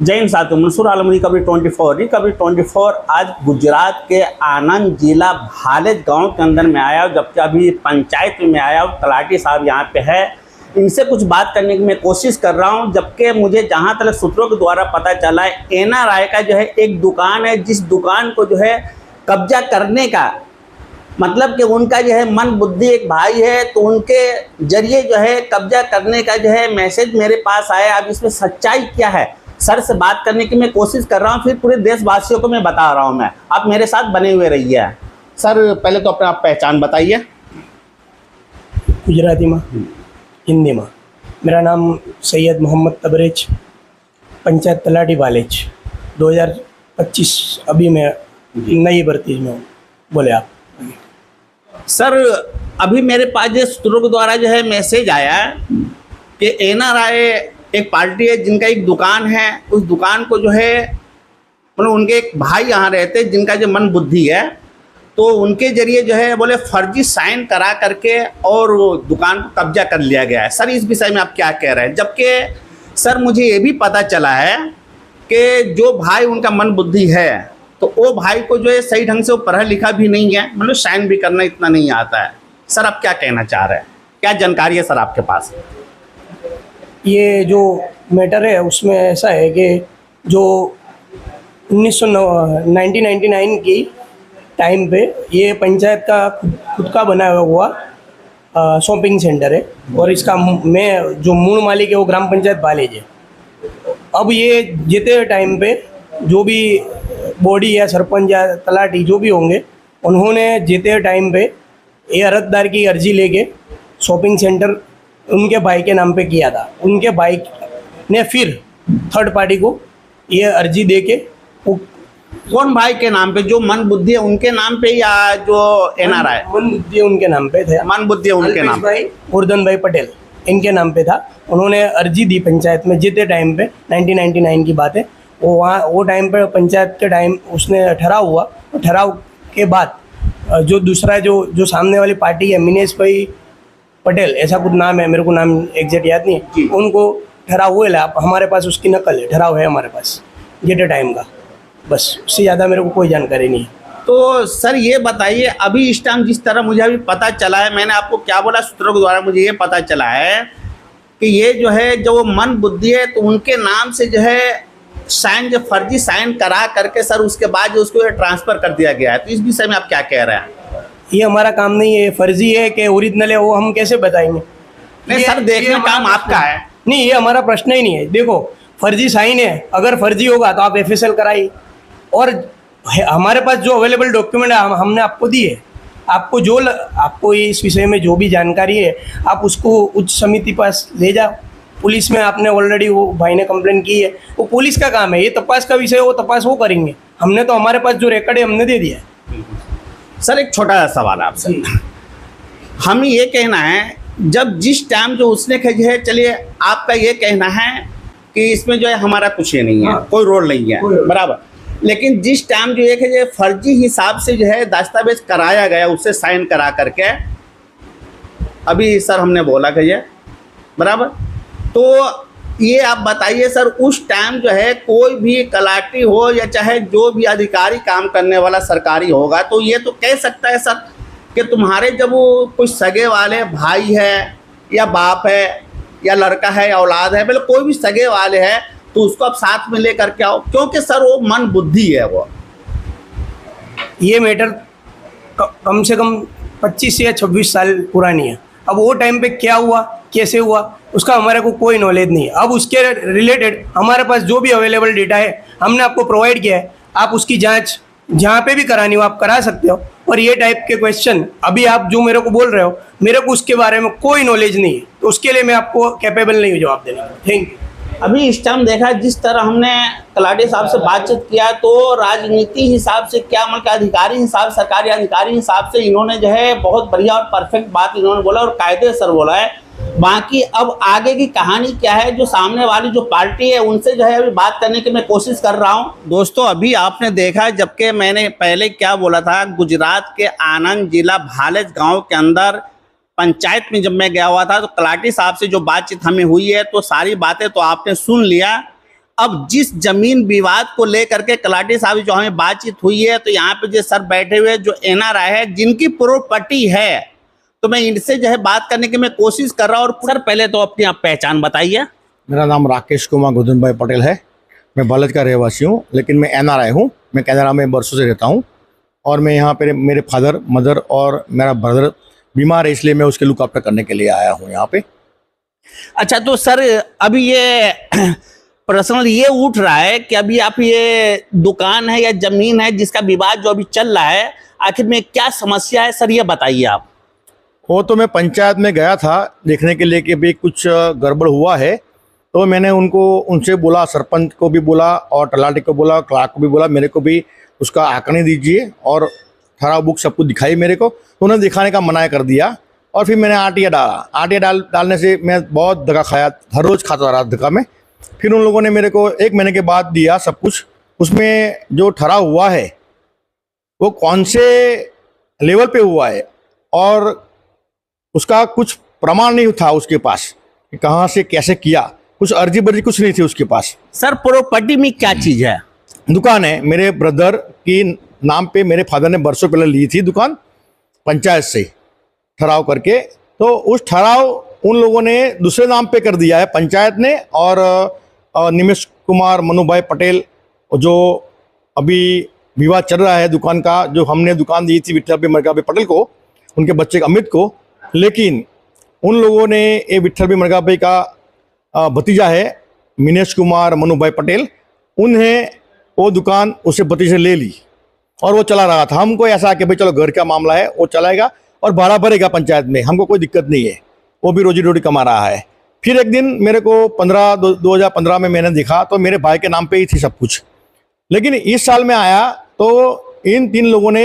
जय हिंद साथियों, मंसूर आलम कबीर 24 आज गुजरात के आनंद जिला भालेज गांव के अंदर में आया हूँ। जबकि अभी पंचायत में आया हूँ, तलाटी साहब यहाँ पे है, इनसे कुछ बात करने की मैं कोशिश कर रहा हूँ। जबकि मुझे जहाँ तक सूत्रों के द्वारा पता चला है, एनआरआई का जो है एक दुकान है, जिस दुकान को जो है कब्जा करने का मतलब कि उनका जो है मन बुद्धि एक भाई है, तो उनके जरिए जो है कब्जा करने का जो है मैसेज मेरे पास आया। अब इसमें सच्चाई क्या है, सर से बात करने की मैं कोशिश कर रहा हूँ, फिर पूरे देशवासियों को मैं बता रहा हूँ। मैं आप मेरे साथ बने हुए रहिए। सर पहले तो अपना आप पहचान बताइए। गुजराती में, हिंदी में। मेरा नाम सैयद मोहम्मद तबरेज, पंचायत तलाटी भालेज, 2025 अभी मैं नई भर्ती में हूँ। बोले आप। सर अभी मेरे पास जो सूत्रों के द्वारा जो है मैसेज आया कि एनआरआई एक पार्टी है जिनका एक दुकान है, उस दुकान को जो है मतलब उनके एक भाई यहाँ रहते हैं जिनका जो मन बुद्धि है, तो उनके जरिए जो है बोले फर्जी साइन करा करके और वो दुकान को कब्जा कर लिया गया है। सर इस विषय में आप क्या कह रहे हैं? जबकि सर मुझे ये भी पता चला है कि जो भाई उनका मन बुद्धि है, तो वो भाई को जो है सही ढंग से वो पढ़ा लिखा भी नहीं है, मतलब साइन भी करना इतना नहीं आता है। सर आप क्या कहना चाह रहे हैं, क्या जानकारी है सर आपके पास? ये जो मैटर है उसमें ऐसा है कि जो 1999 की टाइम पे ये पंचायत का खुद का बनाया हुआ शॉपिंग सेंटर है, और इसका मैं जो मूल मालिक है वो ग्राम पंचायत भालेज है। अब ये जितने टाइम पे जो भी बॉडी या सरपंच या तलाटी जो भी होंगे, उन्होंने जितने टाइम पे ये अरजदार की अर्जी लेके शॉपिंग सेंटर उनके भाई के नाम पे किया था। उनके भाई ने फिर थर्ड पार्टी को ये अर्जी दे के, कौन भाई के नाम पे? जो मन बुद्धि है उनके नाम पे या जो एनआरआई? मन बुद्धि उनके नाम पे थे। मन बुद्धि उनके नाम पे, गोवर्धन भाई पटेल इनके नाम पे था। उन्होंने अर्जी दी पंचायत में जितने टाइम पे, 1999 की बात है। वो टाइम पे पंचायत के टाइम उसने ठहराव हुआ, और ठहराव के बाद जो दूसरा जो सामने वाली पार्टी है, मिनेश भाई पटेल ऐसा कुछ नाम है, मेरे को नाम एग्जैक्ट याद नहीं है, उनको ठहराव हुए ला। हमारे पास उसकी नकल है, ठहराव है हमारे पास जितने टाइम का, बस उससे ज़्यादा मेरे को कोई जानकारी नहीं है। तो सर ये बताइए, अभी इस टाइम जिस तरह मुझे अभी पता चला है, मैंने आपको क्या बोला, सूत्रों के द्वारा मुझे ये पता चला है कि ये जो है जो मन बुद्धि है, तो उनके नाम से जो है साइन, जो फर्जी साइन करा करके सर उसके बाद जो उसको ट्रांसफ़र कर दिया गया है। तो इस विषय में आप क्या कह रहे हैं? ये हमारा काम नहीं है, फर्जी है कि ओरिजिनल है वो हम कैसे बताएंगे? नहीं सर, देखने काम आपका है। नहीं, ये हमारा प्रश्न ही नहीं है। देखो, फर्जी साइन है, अगर फर्जी होगा तो आप एफएसएल कराइए, और हमारे पास जो अवेलेबल डॉक्यूमेंट है हमने आपको दिए। आपको इस विषय में जो भी जानकारी है आप उसको उच्च समिति पास ले जाओ। पुलिस में आपने ऑलरेडी, वो भाई ने कंप्लेन की है, वो पुलिस का काम है, ये तपास का विषय है, वो तपास वो करेंगे। हमने तो हमारे पास जो रिकॉर्ड है हमने दे दिया है। सर एक छोटा सा सवाल आपसे, हम ये कहना है, जब जिस टाइम जो उसने कहा है, चलिए आपका ये कहना है कि इसमें जो है हमारा कुछ ये नहीं है, कोई रोल नहीं है, बराबर, लेकिन जिस टाइम जो एक है फर्जी हिसाब से जो है दस्तावेज कराया गया, उससे साइन करा करके, अभी सर हमने बोला कि ये बराबर, तो ये आप बताइए सर, उस टाइम जो है कोई भी तलाटी हो या चाहे जो भी अधिकारी काम करने वाला सरकारी होगा, तो ये तो कह सकता है सर कि तुम्हारे जब वो कुछ सगे वाले भाई है या बाप है या लड़का है या औलाद है, मतलब कोई भी सगे वाले है, तो उसको आप साथ में लेकर के आओ, क्योंकि सर वो मन बुद्धि है। वो ये मैटर कम से कम 25 या 26 साल पुरानी है। अब वो टाइम पे क्या हुआ, कैसे हुआ, उसका हमारे को कोई नॉलेज नहीं है। अब उसके रिलेटेड हमारे पास जो भी अवेलेबल डेटा है हमने आपको प्रोवाइड किया है। आप उसकी जांच जहाँ पे भी करानी हो आप करा सकते हो। और ये टाइप के क्वेश्चन अभी आप जो मेरे को बोल रहे हो, मेरे को उसके बारे में कोई नॉलेज नहीं है, तो उसके लिए मैं आपको कैपेबल नहीं हूँ जवाब देने का। Thank you. अभी इस टाइम देखा, जिस तरह हमने तलाटी साहब से बातचीत किया, तो राजनीति हिसाब से क्या मतलब अधिकारी हिसाब, सरकारी अधिकारी हिसाब से इन्होंने जो है बहुत बढ़िया और परफेक्ट बात इन्होंने बोला और कायदे सर बोला है। बाकी अब आगे की कहानी क्या है, जो सामने वाली जो पार्टी है उनसे जो है अभी बात करने की मैं कोशिश कर रहा हूँ। दोस्तों अभी आपने देखा, जबकि मैंने पहले क्या बोला था, गुजरात के आनंद जिला भालेज गाँव के अंदर पंचायत में जब मैं गया हुआ था, तो तलाटी साहब से जो बातचीत हमें हुई है, तो सारी बातें तो आपने सुन लिया। अब जिस जमीन विवाद को लेकर के कलाटी साहब जो हमें बातचीत हुई है, तो यहाँ पे जो सर बैठे हुए जो एनआरआई है जिनकी प्रॉपर्टी है, तो मैं इनसे जो है बात करने की मैं कोशिश कर रहा हूँ। और सर पहले तो अपनी आप पहचान बताइए। मेरा नाम राकेश कुमार गोविंद भाई पटेल है। मैं बालज का रहवासी हूँ, लेकिन मैं एनआरआई हूँ। मैं कनाडा में वर्षों से रहता हूँ और मैं यहाँ पे मेरे फादर मदर और मेरा ब्रदर बीमार है, इसलिए मैं उसके लुक आफ्टर करने के लिए आया हूँ यहाँ पे। अच्छा, तो सर अभी ये प्रश्न ये उठ रहा है कि अभी आप ये दुकान है या जमीन है जिसका विवाद जो अभी चल रहा है, आखिर में क्या समस्या है सर, ये बताइए आप। वो तो मैं पंचायत में गया था देखने के लिए कि भाई कुछ गड़बड़ हुआ है, तो मैंने उनसे बोला, सरपंच को भी बोला और तलाटी को बोला, क्लार्क को भी बोला, मेरे को भी उसका आंकड़े दीजिए और ठहराव बुक सब कुछ दिखाई मेरे को। तो उन्होंने दिखाने का मना कर दिया और फिर मैंने आरटीआई डाला। आरटीआई डालने से मैं बहुत धक्का खाया, हर रोज़ खाता रहा धक्का में। फिर उन लोगों ने मेरे को 1 महीने के बाद दिया सब कुछ। उसमें जो ठहराव हुआ है वो कौन से लेवल पे हुआ है और उसका कुछ प्रमाण नहीं था उसके पास कि कहाँ से कैसे किया, कुछ अर्जी बर्जी कुछ नहीं थी उसके पास। सर प्रॉपर्टी में क्या चीज़ है? दुकान है मेरे ब्रदर की नाम पे, मेरे फादर ने बरसों पहले ली थी दुकान पंचायत से ठहराव करके। तो उस ठहराव उन लोगों ने दूसरे नाम पे कर दिया है पंचायत ने। और निमेश कुमार मनुभाई पटेल, जो अभी विवाद चल रहा है दुकान का, जो हमने दुकान दी थी विठल भाई मरगा भाई पटेल को, उनके बच्चे अमित को, लेकिन उन लोगों ने ये विठल भाई मरगा भाई का भतीजा है मिनेश कुमार मनुभाई पटेल, उन्हें वो दुकान उससे भतीजे ले ली और वो चला रहा था। हमको ऐसा कि भाई चलो घर का मामला है, वो चलाएगा और भाड़ा भरेगा पंचायत में, हमको कोई दिक्कत नहीं है, वो भी रोजी रोटी कमा रहा है। फिर एक दिन मेरे को 2015 में मैंने देखा तो मेरे भाई के नाम पे ही थी सब कुछ, लेकिन इस साल में आया तो इन 3 लोगों ने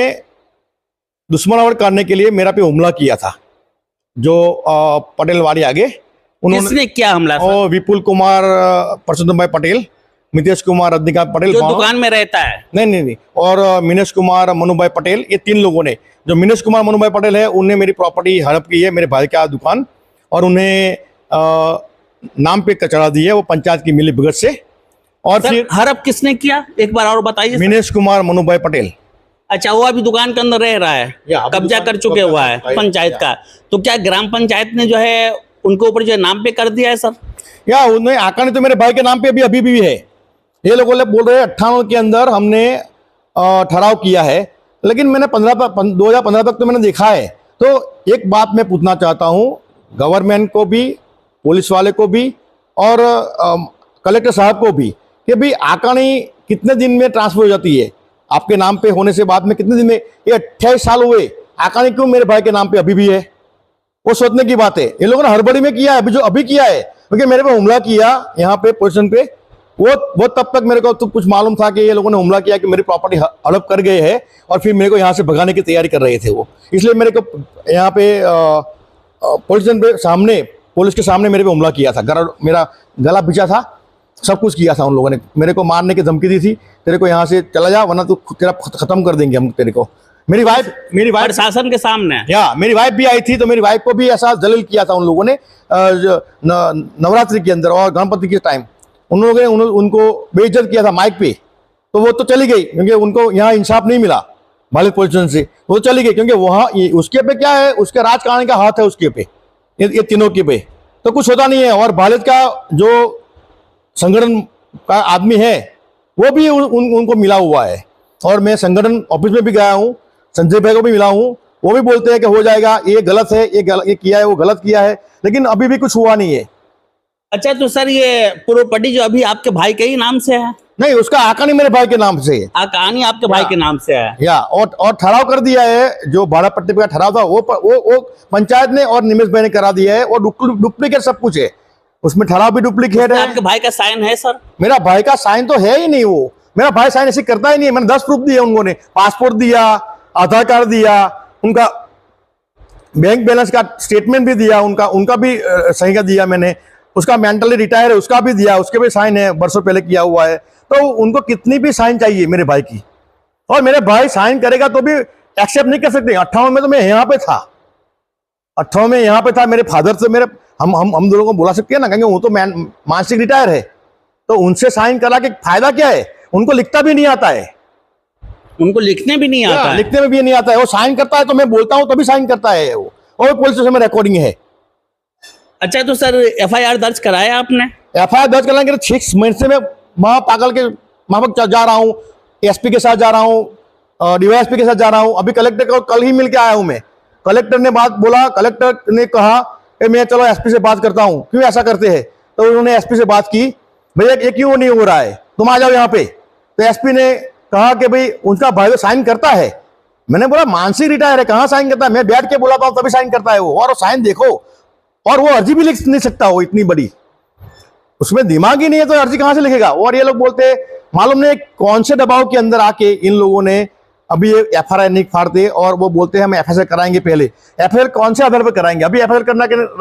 दुश्मनावट करने के लिए मेरा पे हमला किया था। जो पटेल वाड़ी आगे किसने क्या हमला? और विपुल कुमार परसोत्तम भाई पटेल, मितेश कुमार रजनीकांत पटेल जो दुकान में रहता है। नहीं, और मिनेश कुमार मनुभाई पटेल, ये 3 लोगों ने, जो मिनेश कुमार मनुभाई पटेल है उन्हें मेरी प्रॉपर्टी हड़प की है, मेरे भाई का दुकान, और उन्हें नाम पे चढ़ा दी है वो पंचायत की मिली भगत से। और फिर हड़प किसने किया, एक बार और बताइए। मिनेश कुमार मनुभाई पटेल। अच्छा, वो अभी दुकान के अंदर रह रहा है, कब्जा कर चुके हुआ है पंचायत का। तो क्या ग्राम पंचायत ने जो है उनके ऊपर जो है नाम पे कर दिया है सर? या उन्हें आंकड़े तो मेरे भाई के नाम पे अभी भी है। ये लोग बोल रहे हैं 98 के अंदर हमने ठहराव किया है, लेकिन मैंने 2015 तक तो मैंने देखा है। तो एक बात मैं पूछना चाहता हूँ गवर्नमेंट को भी, पुलिस वाले को भी और कलेक्टर साहब को भी, कि भाई आंकड़ी कितने दिन में ट्रांसफर हो जाती है आपके नाम पे होने से बाद में, कितने दिन में? ये 28 साल हुए, आंकड़ी क्यों मेरे भाई के नाम पे अभी भी है? वो सोचने की बात है। ये लोगों ने हड़बड़ी में किया है, अभी किया है, क्योंकि मेरे पे हमला किया यहाँ पे पोजीशन पे, वो तब तक मेरे को तो कुछ मालूम था कि ये लोगों ने हमला किया कि मेरी प्रॉपर्टी हड़प कर गए हैं और फिर मेरे को यहाँ से भगाने की तैयारी कर रहे थे वो। इसलिए मेरे को यहाँ पे पोजीशन पे सामने, पुलिस के सामने मेरे पे हमला किया था, मेरा गला बिछा था, सब कुछ किया था उन लोगों ने। मेरे को मारने की धमकी दी थी, तेरे को यहाँ से चला जा वरना तो तेरा खत्म कर देंगे हम तेरे को। मेरी वाइफ प्रशासन के सामने, या मेरी वाइफ भी आई थी, तो मेरी वाइफ को भी ऐसा जलील किया था उन लोगों ने नवरात्रि के अंदर और गणपति के टाइम। उन लोगों ने उनको बेइज्जत किया था माइक पे, तो वो तो चली गई क्योंकि उनको यहाँ इंसाफ नहीं मिला भालित पोजीशन से, वो चली गई क्योंकि वहाँ उसके पे क्या है, उसके राजकारण का हाथ है उसके पे, ये तीनों के पे तो कुछ होता नहीं है। और भालित का जो संगठन का आदमी है वो भी उनको मिला हुआ है, और मैं संगठन ऑफिस में भी गया हूँ, संजय भाई को भी मिला हूँ, वो भी बोलते हैं कि हो जाएगा, ये गलत है, ये किया है, वो गलत किया है, लेकिन अभी भी कुछ हुआ नहीं है। अच्छा, तो सर ये प्रॉपर्टी जो अभी आपके भाई के ही नाम से है? नहीं, उसका आकानी मेरे भाई के नाम से है। आकानी आपके भाई के नाम से है, या और ठहराव कर दिया है, जो भाड़ा पट्टी का ठहराव था वो पंचायत ने और निमेश भाई ने करा दिया है, और डुप्लीकेट सब कुछ है उसमें, ठहराव भी डुप्लीकेट है। आपके भाई का साइन है सर? मेरा भाई का साइन तो है ही नहीं, वो मेरा भाई साइन ऐसे करता ही नहीं है। मैंने 10 प्रूफ दिए उन्होंने, पासपोर्ट दिया, आधार कार्ड दिया, उनका बैंक बैलेंस का स्टेटमेंट भी दिया, उनका भी सही का दिया मैंने, उसका मेंटली रिटायर है उसका भी दिया, उसके भी साइन है, बरसों पहले किया हुआ है। तो उनको कितनी भी साइन चाहिए मेरे भाई की, और मेरे भाई साइन करेगा तो भी एक्सेप्ट नहीं कर सकते। 58 में तो मैं यहाँ पे था, 58 में यहाँ पे था, मेरे फादर से मेरे हम दोनों को बुला सकते हैं ना, क्योंकि वो तो मानसिक रिटायर है, तो उनसे साइन करा के फायदा क्या है? उनको लिखता भी नहीं आता है, उनको लिखने भी नहीं आता है। लिखने में भी नहीं आता है। वो साइन करता है तो मैं बोलता हूं तभी साइन करता है वो, और पुलिस स्टेशन में रिकॉर्डिंग है। अच्छा, तो सर एफआईआर दर्ज कराया आपने? एफआईआर दर्ज कराने के 6 महीने से मैं वहां पागल के वहां पर जा रहा हूँ, एसपी के साथ जा रहा हूँ, डीवाईएसपी के साथ जा रहा हूँ। अभी कलेक्टर को कल ही मिल के आया हूं मैं। कलेक्टर ने बात बोला, कलेक्टर ने कहा कि मैं चलो एसपी से बात करता हूँ, क्यों ऐसा करते हैं? तो उन्होंने एसपी से बात की, भैया ये क्यों नहीं हो रहा है, तुम आ जाओ यहाँ पे। तो एसपी ने कहा कि भाई उनका भाई साइन करता है। मैंने बोला मानसिक रिटायर है, कहाँ साइन करता है? मैं बैठ के बोलाता हूँ तभी साइन करता है वो, और साइन देखो, और वो अर्जी भी लिख नहीं सकता, वो इतनी बड़ी, उसमें दिमाग ही नहीं है तो अर्जी कहां से लिखेगा? और ये लोग बोलते हैं, मालूम नहीं कौन से दबाव के अंदर आके इन लोगों ने अभी ये एफआईआर नहीं फाड़ते, और वो बोलते हैं हम एफआईआर कराएंगे। पहले एफआईआर कौन से आधार पर कराएंगे? अभी एफआईआर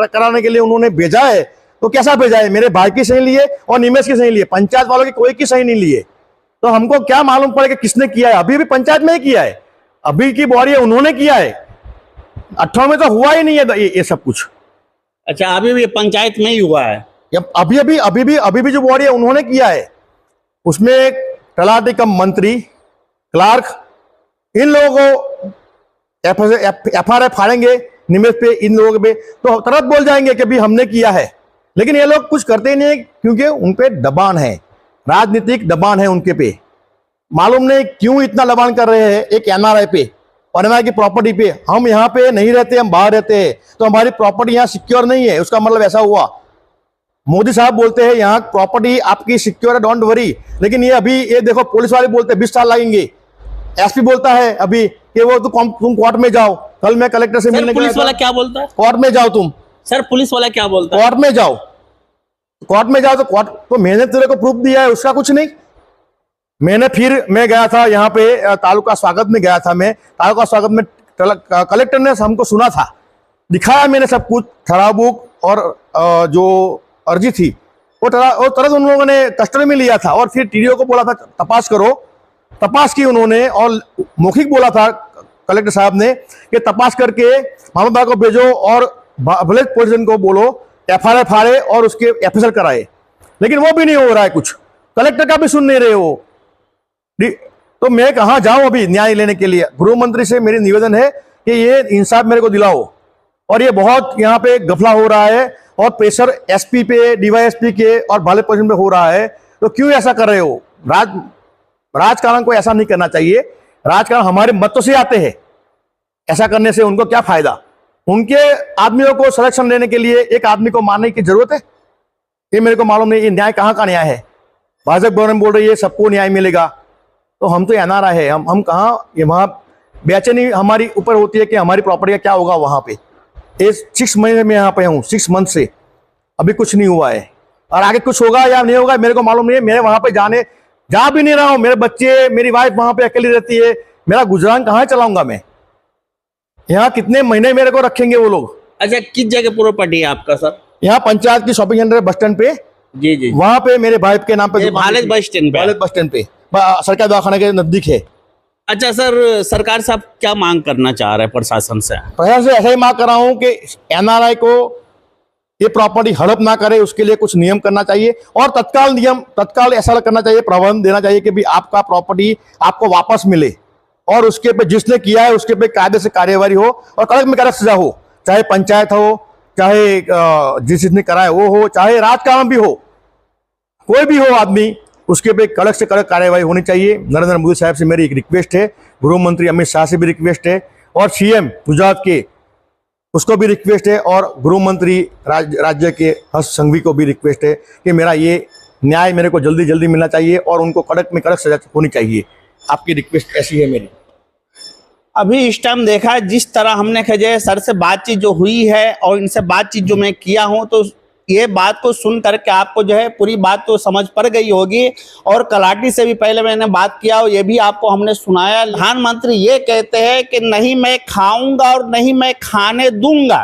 कराने के लिए उन्होंने भेजा है, तो कैसा भेजा है? मेरे भाई की सही लिए और निमेश की सही लिए, पंचायत वालों की कोई की सही नहीं लिए। तो हमको क्या मालूम पड़ेगा किसने किया है? अभी भी पंचायत में ही किया है, अभी की बॉडी है उन्होंने किया है, 18 में तो हुआ ही नहीं है ये सब कुछ। अच्छा, अभी भी पंचायत में ही हुआ है? अभी भी जो बॉडी है उन्होंने किया है, उसमें तलाटी कम मंत्री, क्लार्क, इन लोगों को एफआईआर फाड़ेंगे निमेश पे, इन लोगों पे तो तुरंत बोल जाएंगे कि भी हमने किया है। लेकिन ये लोग कुछ करते ही नहीं, क्योंकि उन पे दबान है, राजनीतिक दबान है उनके पे। मालूम नहीं क्यों इतना दबान कर रहे हैं एक एनआरआई पे और एनआरआई की प्रॉपर्टी पे। हम यहाँ पे नहीं रहते, हम बाहर रहते हैं, तो हमारी प्रॉपर्टी यहाँ सिक्योर नहीं है, उसका मतलब ऐसा हुआ। मोदी साहब बोलते हैं यहाँ प्रॉपर्टी आपकी सिक्योर है, डोंट वरी, लेकिन ये अभी ये देखो पुलिस वाले बोलते हैं 20 साल लगेंगे। एसपी बोलता है अभी कि वो तुम कोर्ट में जाओ। कल मैं कलेक्टर से मिलने पुलिस वाला क्या बोलता है? कोर्ट में जाओ तुम। सर पुलिस वाला क्या बोलता है? कोर्ट में जाओ, कोर्ट में जाओ। तो कोर्ट तो मैंने तेरे को प्रूफ दिया है, उसका कुछ नहीं। मैं गया था यहाँ पे तालुका स्वागत में गया था, मैं तालुका स्वागत में कलेक्टर ने हमको सुना था, दिखाया मैंने सब कुछ, ठहराव बुक और जो अर्जी थी वो तुरंत उन लोगों ने कस्टडी में लिया था। और फिर टीडीओ को बोला था तपास करो, तपास की उन्होंने, और मौखिक बोला था कलेक्टर साहब ने कि तपास करके मामलतदार को भेजो और विलेज पुलिस को बोलो एफआईआर फाड़े और उसके एफआईआर कराए। लेकिन वो भी नहीं हो रहा है कुछ, कलेक्टर का भी सुन नहीं रहे हो। तो मैं कहाँ जाऊं अभी न्याय लेने के लिए? गृह मंत्री से मेरी निवेदन है कि ये इंसाफ मेरे को दिलाओ। और ये बहुत यहाँ पे गफला हो रहा है और प्रेशर एसपी पे, डीवाईएसपी के और भाले पोजीशन पे हो रहा है। तो क्यों ऐसा कर रहे हो? राजकारण को ऐसा नहीं करना चाहिए। राजकारण हमारे मतों से आते हैं, ऐसा करने से उनको क्या फायदा? उनके आदमियों को संरक्षण देने के लिए एक आदमी को मारने की जरूरत है? ये मेरे को मालूम नहीं, ये न्याय कहाँ का न्याय है? भाजपा गवर्नमेंट बोल रही है सबको न्याय मिलेगा, तो हम तो एनआरआई है, हम कहाँ, ये वहाँ बेचैनी हमारी ऊपर होती है कि हमारी प्रॉपर्टी का क्या होगा वहाँ पे। ये 6 महीने में यहाँ पे हूँ, 6 मंथ से अभी कुछ नहीं हुआ है, और आगे कुछ होगा या नहीं होगा मेरे को मालूम नहीं है। मेरे वहाँ पे जा भी नहीं रहा हूँ, मेरे बच्चे, मेरी वाइफ वहाँ पे अकेली रहती है, मेरा गुजरान कहाँ चलाऊंगा मैं? यहाँ कितने महीने मेरे को रखेंगे वो लोग? अच्छा, किस जगह प्रॉपर्टी है आपका सर? यहाँ पंचायत की शॉपिंग सेंटर बस स्टैंड पे, जी जी, वहाँ पे मेरे भाई के नाम पे भालेज बस स्टैंड पे, भालेज बस स्टैंड पे सरकारी दवाखाने के नजदीक है। अच्छा सर, सरकार साहब क्या मांग करना चाह रहे हैं प्रशासन से? प्रशासन से ऐसा ही मांग कर रहा हूँ कि एनआरआई को ये प्रॉपर्टी हड़प ना करे, उसके लिए कुछ नियम करना चाहिए, और तत्काल ऐसा करना चाहिए, प्रबंध देना चाहिए कि भी आपका प्रॉपर्टी आपको वापस मिले, और उसके पे जिसने किया है उसके पे कायदे से कार्यवाही हो और कड़क में कड़क सजा हो, चाहे पंचायत हो, चाहे जिसने कराया वो हो, चाहे राजकारण भी हो, कोई भी हो आदमी, उसके पे कड़क से कड़क कार्यवाही होनी चाहिए। नरेंद्र मोदी साहब से मेरी एक रिक्वेस्ट है, गृह मंत्री अमित शाह से भी रिक्वेस्ट है, और सीएम गुजरात के उसको भी रिक्वेस्ट है, और गृह मंत्री राज्य के हर्ष संघवी को भी रिक्वेस्ट है कि मेरा ये न्याय मेरे को जल्दी जल्दी मिलना चाहिए और उनको कड़क में कड़क सजा होनी चाहिए। आपकी रिक्वेस्ट ऐसी है मेरी। अभी इस टाइम देखा जिस तरह हमने खजे सर से बातचीत जो हुई है और इनसे बातचीत जो मैं किया हूं, तो ये बात को सुन करके आपको जो है पूरी बात तो समझ पड़ गई होगी। और कलाटी से भी पहले मैंने बात किया और ये भी आपको हमने सुनाया। प्रधानमंत्री ये कहते हैं कि नहीं मैं खाऊंगा और नहीं मैं खाने दूंगा,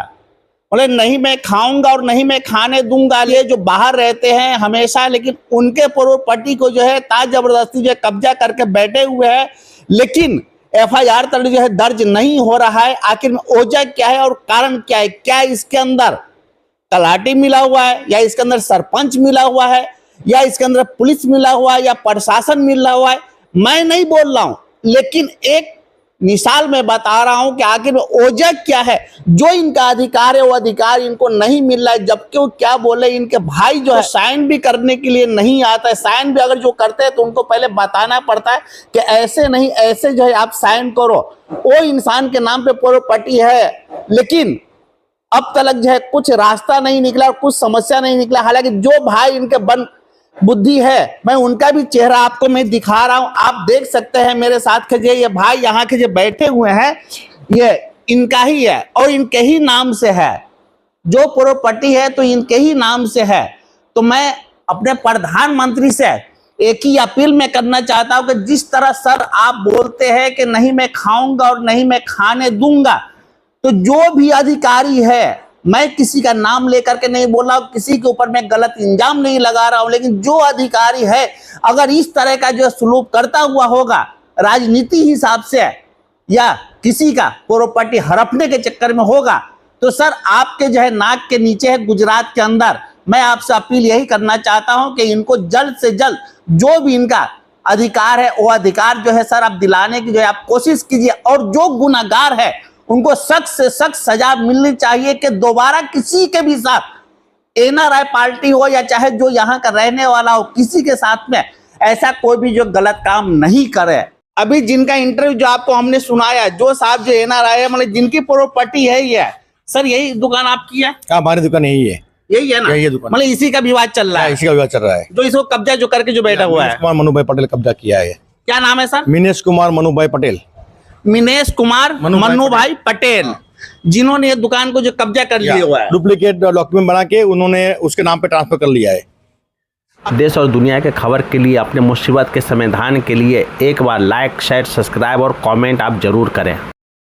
बोले नहीं मैं खाऊंगा और नहीं मैं खाने दूंगा। ये जो बाहर रहते हैं हमेशा, लेकिन उनके प्रॉपर्टी को जो है ताज जबरदस्ती जो है कब्जा करके बैठे हुए हैं, लेकिन एफआईआर तक जो है दर्ज नहीं हो रहा है। आखिर में वजह क्या है और कारण क्या है? क्या इसके अंदर तलाटी मिला हुआ है या इसके अंदर सरपंच मिला हुआ है या इसके अंदर पुलिस मिला हुआ है या प्रशासन मिला हुआ है, मैं नहीं बोल रहा हूं, लेकिन एक मिसाल मैं बता रहा हूं कि आखिर वजह क्या है जो इनका अधिकार है वो अधिकार इनको नहीं मिल रहा है। जबकि वो क्या बोले, इनके भाई जो है साइन भी करने के लिए नहीं आता है। साइन भी अगर जो करते हैं तो उनको पहले बताना पड़ता है कि ऐसे नहीं, ऐसे जो है आप साइन करो। वो इंसान के नाम पे प्रॉपर्टी है, लेकिन अब तक जो है कुछ रास्ता नहीं निकला, कुछ समस्या नहीं निकला। हालांकि जो भाई इनके बन बुद्धि है, मैं उनका भी चेहरा आपको मैं दिखा रहा हूं, आप देख सकते हैं मेरे साथ के ये भाई यहाँ के जो बैठे हुए हैं, ये इनका ही है और इनके ही नाम से है। जो प्रॉपर्टी है तो इनके ही नाम से है। तो मैं अपने प्रधानमंत्री से एक ही अपील मैं करना चाहता हूं कि जिस तरह सर आप बोलते हैं कि नहीं मैं खाऊंगा और नहीं मैं खाने दूंगा, तो जो भी अधिकारी है, मैं किसी का नाम लेकर के नहीं बोल रहा हूं, किसी के ऊपर मैं गलत इल्जाम नहीं लगा रहा हूं, लेकिन जो अधिकारी है अगर इस तरह का जो सलूक करता हुआ होगा राजनीति हिसाब से या किसी का प्रॉपर्टी हड़पने के चक्कर में होगा, तो सर आपके जो है नाक के नीचे है गुजरात के अंदर। मैं आपसे अपील यही करना चाहता हूं कि इनको जल्द से जल्द जो भी इनका अधिकार है वो अधिकार जो है सर आप दिलाने की जो है आप कोशिश कीजिए, और जो गुनाहगार है उनको सख्त से सख्त सजा मिलनी चाहिए कि दोबारा किसी के भी साथ एनआरआई पार्टी हो या चाहे जो यहाँ का रहने वाला हो, किसी के साथ में ऐसा कोई भी जो गलत काम नहीं करे। अभी जिनका इंटरव्यू जो आपको हमने सुनाया, जो साहब जो एनआरआई है, मतलब जिनकी प्रॉपर्टी है ये, सर यही दुकान आपकी है? हमारी दुकान यही है, यही है ना? यही है दुकान, मतलब इसी का विवाद चल रहा है, इसी का विवाद चल रहा है। जो इसको कब्जा जो करके जो बैठा हुआ है, कुमार मनुभाई पटेल कब्जा किया है। क्या नाम है सर? मिनेश कुमार मनुभाई पटेल। मिनेश कुमार मनुभाई पटेल, जिन्होंने ये दुकान को जो कब्जा कर लिया हुआ है, डुप्लीकेट डॉक्यूमेंट बना के उन्होंने उसके नाम पे ट्रांसफर कर लिया है। देश और दुनिया के खबर के लिए, अपने मुसीबत के समाधान के लिए एक बार लाइक, शेयर, सब्सक्राइब और कमेंट आप जरूर करें।